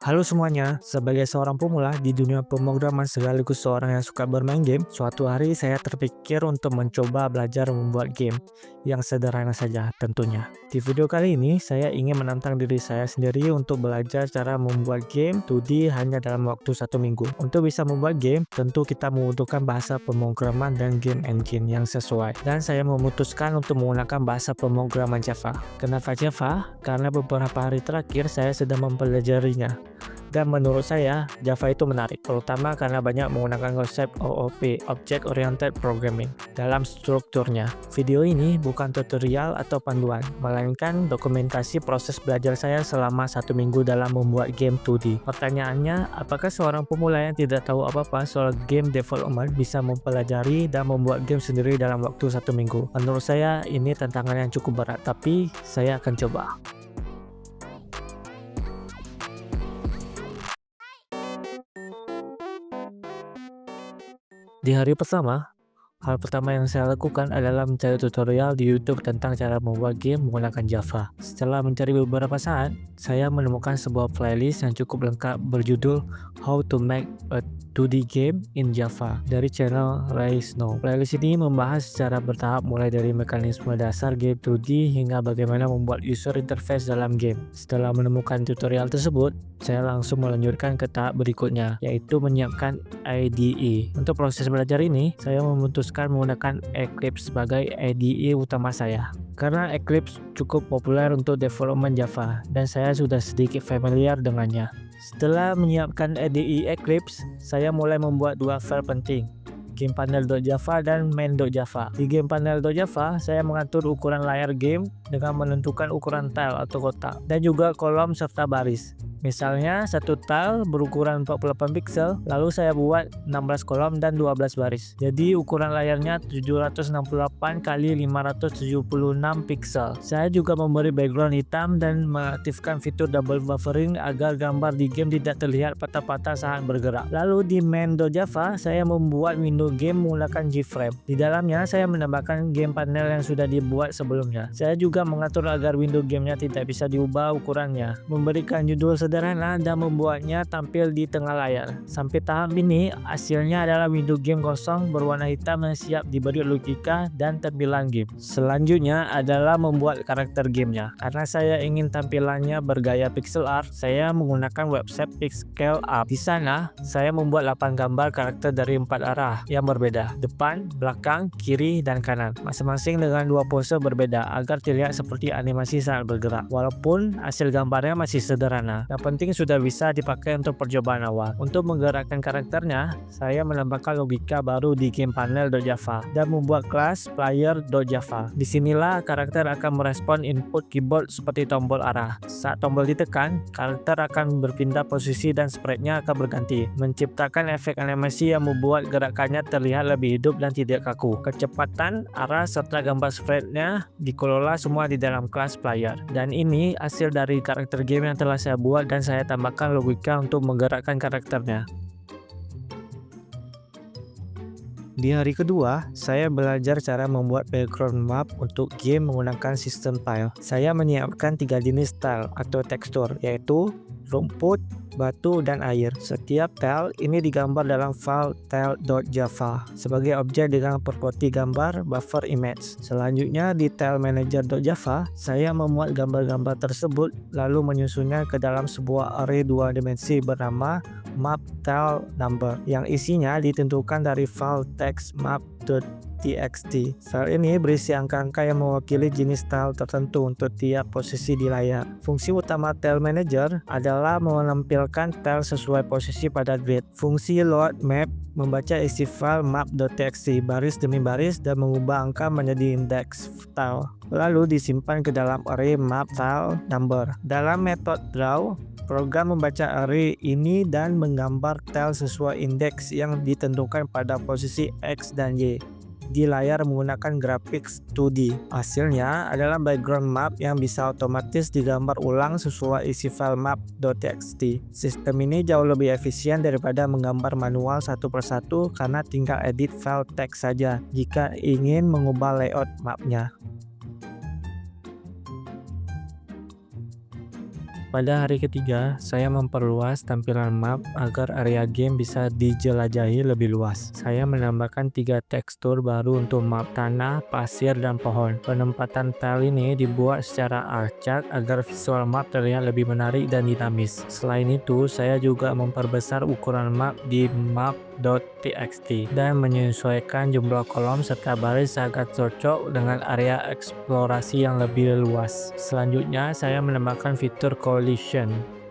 Halo semuanya, sebagai seorang pemula di dunia pemrograman sekaligus seorang yang suka bermain game, suatu hari saya terpikir untuk mencoba belajar membuat game yang sederhana saja tentunya. Di video kali ini, saya ingin menantang diri saya sendiri untuk belajar cara membuat game 2D hanya dalam waktu 1 minggu. Untuk bisa membuat game, tentu kita membutuhkan bahasa pemrograman dan game engine yang sesuai. Dan saya memutuskan untuk menggunakan bahasa pemrograman Java. Kenapa Java? Karena beberapa hari terakhir saya sedang mempelajarinya. Dan menurut saya, Java itu menarik, terutama karena banyak menggunakan konsep OOP, Object Oriented Programming, dalam strukturnya. Video ini bukan tutorial atau panduan, melainkan dokumentasi proses belajar saya selama 1 minggu dalam membuat game 2D. Pertanyaannya, apakah seorang pemula yang tidak tahu apa-apa soal game development bisa mempelajari dan membuat game sendiri dalam waktu 1 minggu? Menurut saya, ini tantangan yang cukup berat, tapi saya akan coba. Di hari pertama, hal pertama yang saya lakukan adalah mencari tutorial di YouTube tentang cara membuat game menggunakan Java. Setelah mencari beberapa saat, saya menemukan sebuah playlist yang cukup lengkap berjudul How to Make a 2D Game in Java dari channel Ray Snow. Playlist ini membahas secara bertahap mulai dari mekanisme dasar game 2D hingga bagaimana membuat user interface dalam game. Setelah menemukan tutorial tersebut, saya langsung melanjutkan ke tahap berikutnya, yaitu menyiapkan IDE. Untuk proses belajar ini, saya memutuskan menggunakan Eclipse sebagai IDE utama saya. Karena Eclipse cukup populer untuk development Java, dan saya sudah sedikit familiar dengannya. Setelah menyiapkan IDE Eclipse, saya mulai membuat dua file penting, GamePanel.java dan main.java. Di GamePanel.java, saya mengatur ukuran layar game dengan menentukan ukuran tile atau kotak, dan juga kolom serta baris. Misalnya, satu tile berukuran 48 pixel, lalu saya buat 16 kolom dan 12 baris. Jadi ukuran layarnya 768 x 576 pixel. Saya juga memberi background hitam dan mengaktifkan fitur double buffering agar gambar di game tidak terlihat patah-patah saat bergerak. Lalu di main.java, saya membuat window game menggunakan Gframe. Di dalamnya, saya menambahkan game panel yang sudah dibuat sebelumnya. Saya juga mengatur agar window gamenya tidak bisa diubah ukurannya, memberikan judul sederhana dan membuatnya tampil di tengah layar. Sampai tahap ini, hasilnya adalah window game kosong berwarna hitam yang siap diberi logika dan tampilan game. Selanjutnya adalah membuat karakter gamenya. Karena saya ingin tampilannya bergaya pixel art, saya menggunakan website Pixel Art. Di sana, saya membuat 8 gambar karakter dari 4 arah yang berbeda, depan, belakang, kiri, dan kanan, masing-masing dengan 2 pose berbeda agar terlihat seperti animasi saat bergerak. Walaupun hasil gambarnya masih sederhana, yang penting sudah bisa dipakai untuk percobaan awal. Untuk menggerakkan karakternya, saya menambahkan logika baru di GamePanel.java dan membuat kelas Player.java. Disinilah karakter akan merespon input keyboard seperti tombol arah. Saat tombol ditekan, karakter akan berpindah posisi dan sprite-nya akan berganti, menciptakan efek animasi yang membuat gerakannya terlihat lebih hidup dan tidak kaku. Kecepatan, arah, serta gambar sprite-nya dikelola semua di dalam kelas Player. Dan ini hasil dari karakter game yang telah saya buat dan saya tambahkan logika untuk menggerakkan karakternya. Di hari kedua, saya belajar cara membuat background map untuk game menggunakan sistem tile. Saya menyiapkan 3 jenis tile atau tekstur, yaitu rumput, batu, dan air. Setiap tile ini digambar dalam file tile.java sebagai objek dengan properti gambar buffer image. Selanjutnya di tile manager.java, saya memuat gambar-gambar tersebut lalu menyusunnya ke dalam sebuah array 2 dimensi bernama map tile number yang isinya ditentukan dari file text map.txt. File ini berisi angka-angka yang mewakili jenis tile tertentu untuk tiap posisi di layar. Fungsi utama tile manager adalah menampilkan tile sesuai posisi pada grid. Fungsi load map membaca isi file map.txt baris demi baris dan mengubah angka menjadi indeks tile, lalu disimpan ke dalam array map tile number. Dalam metode draw, program membaca array ini dan menggambar tile sesuai indeks yang ditentukan pada posisi X dan Y di layar menggunakan graphics 2D. Hasilnya adalah background map yang bisa otomatis digambar ulang sesuai isi file map.txt. Sistem ini jauh lebih efisien daripada menggambar manual satu persatu karena tinggal edit file teks saja jika ingin mengubah layout mapnya. Pada hari ketiga, saya memperluas tampilan map agar area game bisa dijelajahi lebih luas. Saya menambahkan 3 tekstur baru untuk map: tanah, pasir, dan pohon. Penempatan tile ini dibuat secara acak agar visual map terlihat lebih menarik dan dinamis. Selain itu, saya juga memperbesar ukuran map di map.txt dan menyesuaikan jumlah kolom serta baris agar cocok dengan area eksplorasi yang lebih luas. Selanjutnya, saya menambahkan fitur collision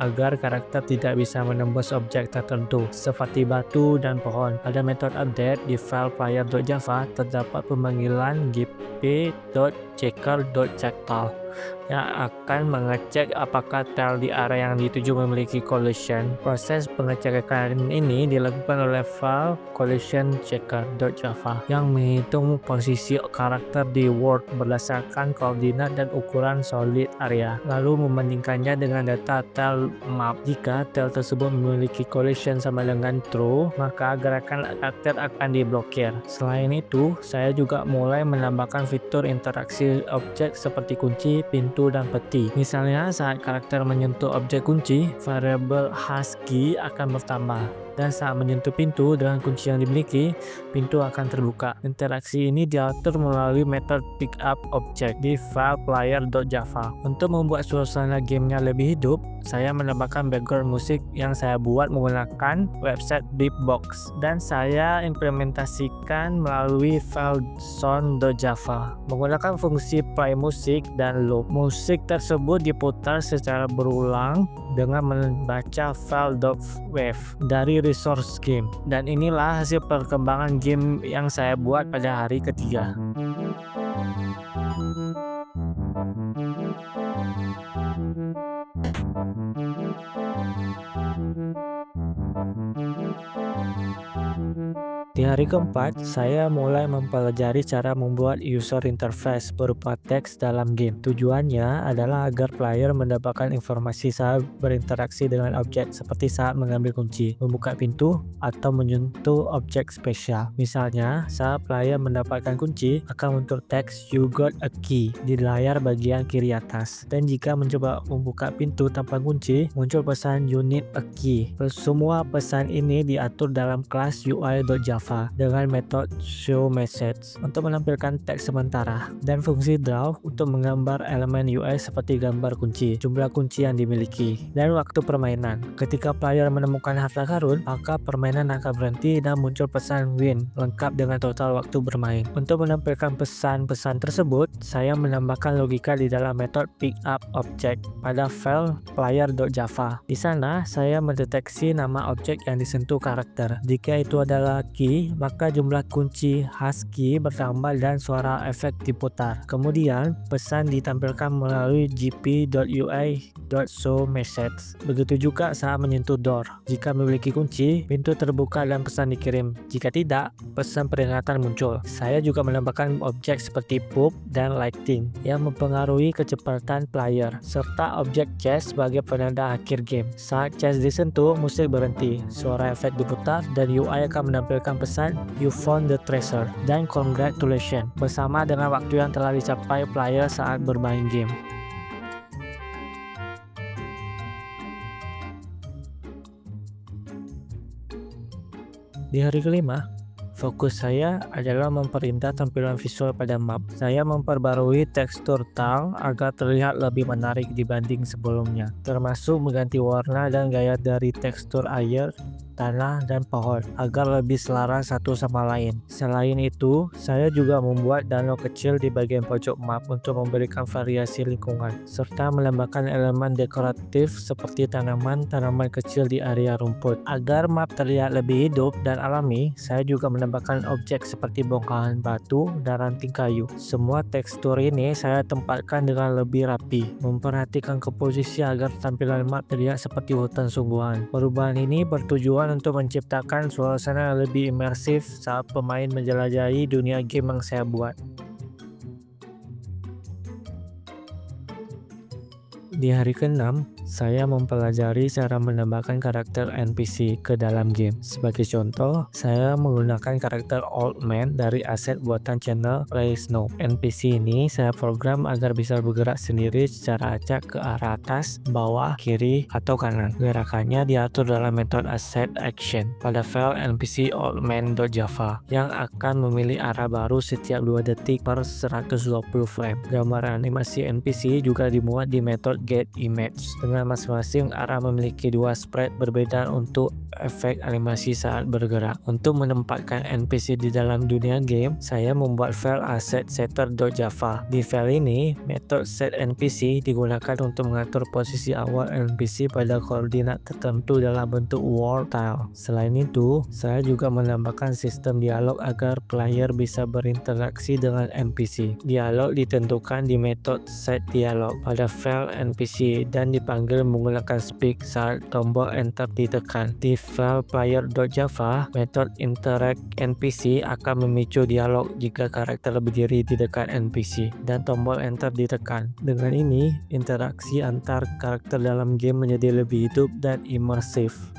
agar karakter tidak bisa menembus objek tertentu seperti batu dan pohon. Pada metode update di file player.java terdapat pemanggilan gp.checker.checkTile yang akan mengecek apakah tile di area yang dituju memiliki collision. Proses pengecekan ini dilakukan oleh file collisionchecker.java yang menghitung posisi karakter di world berdasarkan koordinat dan ukuran solid area, lalu membandingkannya dengan data tile map. Jika tile tersebut memiliki collision sama dengan true, maka gerakan karakter akan diblokir. Selain itu, saya juga mulai menambahkan fitur interaksi objek seperti kunci, pintu, dan peti. Misalnya, saat karakter menyentuh objek kunci, variabel husky akan bertambah, dan saat menyentuh pintu dengan kunci yang dimiliki, pintu akan terbuka. Interaksi ini diatur melalui metode pickUpObject di file player.java. Untuk membuat suasana gamenya lebih hidup, saya menambahkan background musik yang saya buat menggunakan website Beatbox, dan saya implementasikan melalui file sound.java menggunakan fungsi play musik dan loop. Musik tersebut diputar secara berulang dengan membaca file.wav dari resource game, dan inilah hasil perkembangan game yang saya buat pada hari ketiga. Di hari keempat, saya mulai mempelajari cara membuat user interface berupa teks dalam game. Tujuannya adalah agar player mendapatkan informasi saat berinteraksi dengan objek, seperti saat mengambil kunci, membuka pintu, atau menyentuh objek spesial. Misalnya, saat player mendapatkan kunci, akan muncul teks "You got a key" di layar bagian kiri atas. Dan jika mencoba membuka pintu tanpa kunci, muncul pesan "You need a key". Semua pesan ini diatur dalam kelas UI.java dengan metode showMessage untuk menampilkan teks sementara, dan fungsi draw untuk menggambar elemen UI seperti gambar kunci, jumlah kunci yang dimiliki, dan waktu permainan. Ketika player menemukan harta karun, maka permainan akan berhenti dan muncul pesan win lengkap dengan total waktu bermain. Untuk menampilkan pesan-pesan tersebut, saya menambahkan logika di dalam metode pickUpObject pada file player.java. Di sana, saya mendeteksi nama objek yang disentuh karakter. Jika itu adalah key, maka jumlah kunci husky bertambah dan suara efek diputar. Kemudian, pesan ditampilkan melalui gp.ui.showMessage. Begitu juga saat menyentuh door. Jika memiliki kunci, pintu terbuka dan pesan dikirim. Jika tidak, pesan peringatan muncul. Saya juga menambahkan objek seperti poop dan lighting yang mempengaruhi kecepatan player, serta objek chest sebagai penanda akhir game. Saat chest disentuh, musik berhenti, suara efek diputar, dan UI akan menampilkan pesan "You found the treasure" dan "Congratulations" bersama dengan waktu yang telah dicapai player saat bermain game. Di hari kelima, fokus saya adalah memperindah tampilan visual pada map. Saya memperbarui tekstur tile agar terlihat lebih menarik dibanding sebelumnya, termasuk mengganti warna dan gaya dari tekstur air, tanah, dan pohon agar lebih selaras satu sama lain. Selain itu, saya juga membuat danau kecil di bagian pojok map untuk memberikan variasi lingkungan, serta menambahkan elemen dekoratif seperti tanaman kecil di area rumput. Agar map terlihat lebih hidup dan alami, saya juga menambahkan objek seperti bongkahan batu dan ranting kayu. Semua tekstur ini saya tempatkan dengan lebih rapi, memperhatikan komposisi agar tampilan map terlihat seperti hutan sungguhan. Perubahan ini bertujuan untuk menciptakan suasana yang lebih imersif saat pemain menjelajahi dunia game yang saya buat. Di hari ke-6, saya mempelajari cara menambahkan karakter NPC ke dalam game. Sebagai contoh, saya menggunakan karakter Old Man dari aset buatan channel Ray Snow. NPC ini saya program agar bisa bergerak sendiri secara acak ke arah atas, bawah, kiri, atau kanan. Gerakannya diatur dalam metode asset action pada file npc oldman.java yang akan memilih arah baru setiap 2 detik per 120 frame. Gambar animasi NPC juga dimuat di metode getImage dengan masing-masing arah memiliki 2 spread berbeda untuk efek animasi saat bergerak. Untuk menempatkan NPC di dalam dunia game, saya membuat file asset setter.java. Di file ini, metode setNPC digunakan untuk mengatur posisi awal NPC pada koordinat tertentu dalam bentuk world tile. Selain itu, saya juga menambahkan sistem dialog agar player bisa berinteraksi dengan NPC. Dialog ditentukan di metode setDialog pada file NPC dan dipanggil menggunakan speak saat tombol enter ditekan. Di file player.java, metode interact NPC akan memicu dialog jika karakter berdiri di dekat NPC dan tombol enter ditekan. Dengan ini, interaksi antar karakter dalam game menjadi lebih hidup dan imersif.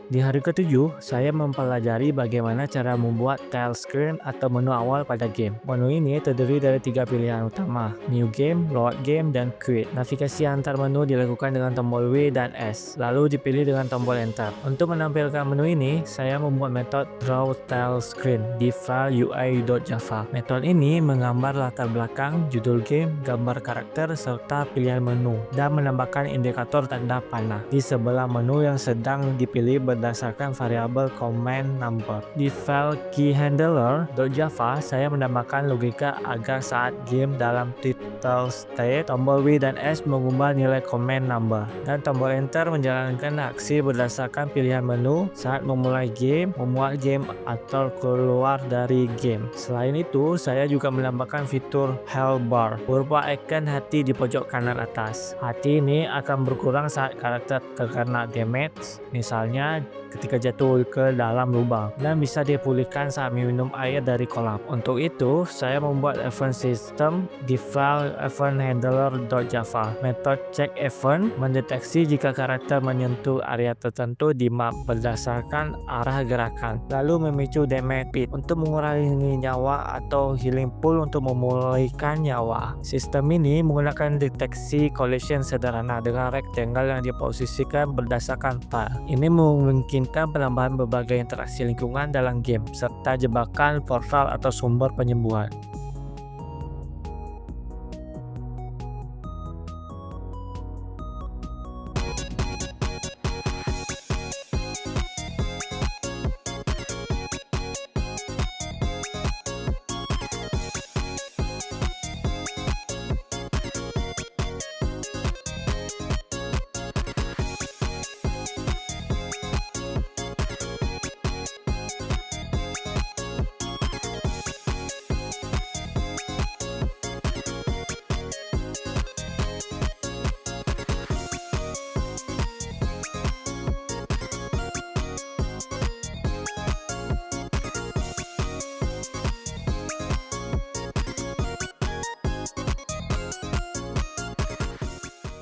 Di hari ke-7, saya mempelajari bagaimana cara membuat tile screen atau menu awal pada game. Menu ini terdiri dari 3 pilihan utama, New Game, Load Game, dan Quit. Navigasi antar menu dilakukan dengan tombol W dan S, lalu dipilih dengan tombol Enter. Untuk menampilkan menu ini, saya membuat metode Draw Tile Screen di file ui.java. Metode ini menggambar latar belakang, judul game, gambar karakter, serta pilihan menu, dan menambahkan indikator tanda panah di sebelah menu yang sedang dipilih berdasarkan variabel command number. Di file keyhandler.java, saya menambahkan logika agar saat game dalam title state, tombol W dan S mengubah nilai command number, dan tombol enter menjalankan aksi berdasarkan pilihan menu saat memulai game, memuat game, atau keluar dari game. Selain itu, saya juga menambahkan fitur health bar berupa icon hati di pojok kanan atas. Hati ini akan berkurang saat karakter terkena damage, misalnya ketika jatuh ke dalam lubang, dan bisa dipulihkan saat minum air dari kolam. Untuk itu, saya membuat event system di file eventhandler.java. Metode check event mendeteksi jika karakter menyentuh area tertentu di map berdasarkan arah gerakan, lalu memicu damage pit untuk mengurangi nyawa atau healing pool untuk memulihkan nyawa. Sistem ini menggunakan deteksi collision sederhana dengan rectangle yang diposisikan berdasarkan tile. Ini memungkinkan penambahan berbagai interaksi lingkungan dalam game, serta jebakan, portal, atau sumber penyembuhan.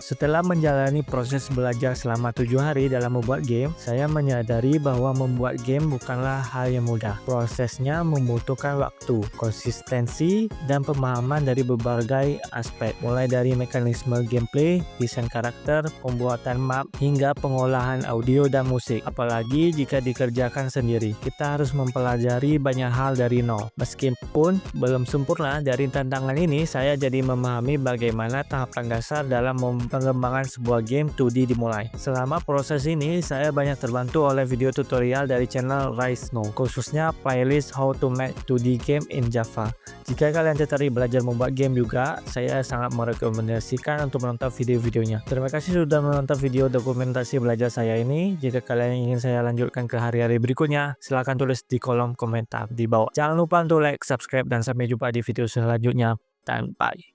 Setelah menjalani proses belajar selama 7 hari dalam membuat game, saya menyadari bahwa membuat game bukanlah hal yang mudah. Prosesnya membutuhkan waktu, konsistensi, dan pemahaman dari berbagai aspek, mulai dari mekanisme gameplay, desain karakter, pembuatan map, hingga pengolahan audio dan musik. Apalagi jika dikerjakan sendiri, kita harus mempelajari banyak hal dari nol. Meskipun belum sempurna dari tantangan ini, saya jadi memahami bagaimana tahapan dasar dalam pengembangan sebuah game 2D dimulai. Selama proses ini, saya banyak terbantu oleh video tutorial dari channel Ray Snow, khususnya playlist How to Make 2D Game in Java. Jika kalian tertarik belajar membuat game juga, saya sangat merekomendasikan untuk menonton video-videonya. Terima kasih sudah menonton video dokumentasi belajar saya ini. Jika kalian ingin saya lanjutkan ke hari-hari berikutnya, silahkan tulis di kolom komentar di bawah. Jangan lupa untuk like, subscribe, dan sampai jumpa di video selanjutnya. Dan bye.